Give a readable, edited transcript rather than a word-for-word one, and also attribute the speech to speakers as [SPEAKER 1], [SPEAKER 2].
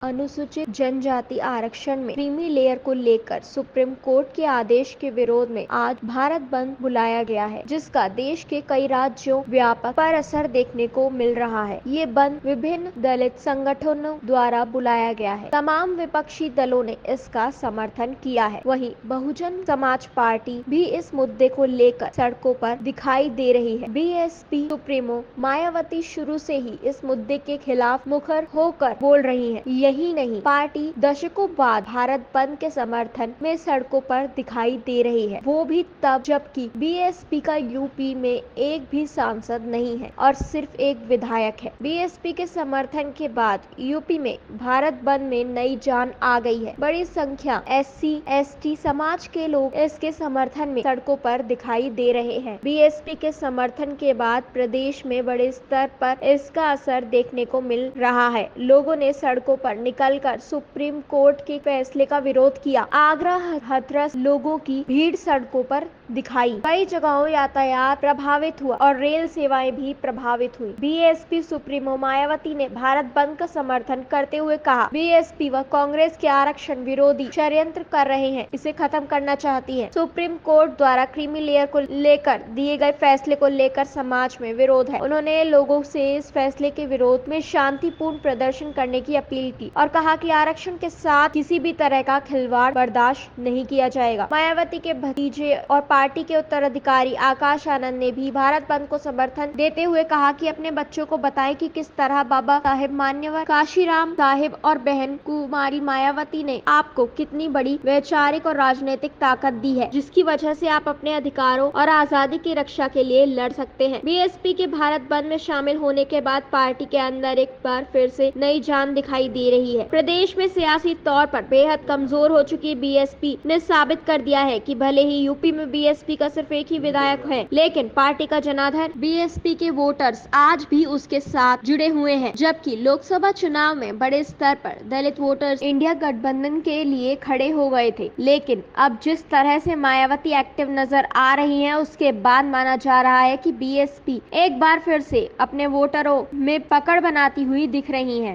[SPEAKER 1] अनुसूचित जनजाति आरक्षण में क्रीमी लेयर को लेकर सुप्रीम कोर्ट के आदेश के विरोध में आज भारत बंद बुलाया गया है, जिसका देश के कई राज्यों व्यापक पर असर देखने को मिल रहा है। ये बंद विभिन्न दलित संगठनों द्वारा बुलाया गया है। तमाम विपक्षी दलों ने इसका समर्थन किया है। वहीं बहुजन समाज पार्टी भी इस मुद्दे को लेकर सड़कों पर दिखाई दे रही है। बीएसपी सुप्रीमो मायावती शुरू से ही इस मुद्दे के खिलाफ मुखर होकर बोल रही है। यही नहीं, पार्टी दशकों बाद भारत बंद के समर्थन में सड़कों पर दिखाई दे रही है, वो भी तब जबकि बीएसपी का यूपी में एक भी सांसद नहीं है और सिर्फ एक विधायक है। बीएसपी के समर्थन के बाद यूपी में भारत बंद में नई जान आ गई है। बड़ी संख्या SC/ST समाज के लोग इसके समर्थन में सड़कों पर दिखाई दे रहे हैं। बीएसपी के समर्थन के बाद प्रदेश में बड़े स्तर पर इसका असर देखने को मिल रहा है। लोगों ने सड़कों पर निकलकर सुप्रीम कोर्ट के फैसले का विरोध किया। आगरा हाथरस लोगों की भीड़ सड़कों पर दिखाई। कई जगहों यातायात प्रभावित हुआ और रेल सेवाएं भी प्रभावित हुई। बीएसपी सुप्रीमो मायावती ने भारत बंद का समर्थन करते हुए कहा, बीएसपी व कांग्रेस के आरक्षण विरोधी षड्यंत्र कर रहे हैं, इसे खत्म करना चाहती है। सुप्रीम कोर्ट द्वारा क्रीमी लेयर को लेकर दिए गए फैसले को लेकर समाज में विरोध है। उन्होंने लोगों से इस फैसले के विरोध में शांतिपूर्ण प्रदर्शन करने की अपील की और कहा कि आरक्षण के साथ किसी भी तरह का खिलवाड़ बर्दाश्त नहीं किया जाएगा। मायावती के भतीजे और पार्टी के उत्तराधिकारी आकाश आनंद ने भी भारत बंद को समर्थन देते हुए कहा कि अपने बच्चों को बताएं कि किस तरह बाबा साहेब मान्यवर काशीराम साहिब और बहन कुमारी मायावती ने आपको कितनी बड़ी वैचारिक और राजनीतिक ताकत दी है, जिसकी वजह से आप अपने अधिकारों और आजादी की रक्षा के लिए लड़ सकते हैं। बीएसपी के भारत बंद में शामिल होने के बाद पार्टी के अंदर एक बार फिर से नई जान दिखाई दे रही है। प्रदेश में सियासी तौर पर बेहद कमजोर हो चुकी बीएसपी ने साबित कर दिया है कि भले ही यूपी में बीएसपी का सिर्फ एक ही विधायक है, लेकिन पार्टी का जनाधार बीएसपी के वोटर्स आज भी उसके साथ जुड़े हुए हैं। जबकि लोकसभा चुनाव में बड़े स्तर पर दलित वोटर्स इंडिया गठबंधन के लिए खड़े हो गए थे, लेकिन अब जिस तरह से मायावती एक्टिव नजर आ रही है, उसके बाद माना जा रहा है कि बीएसपी एक बार फिर से अपने वोटरों में पकड़ बनाती हुई दिख रही है।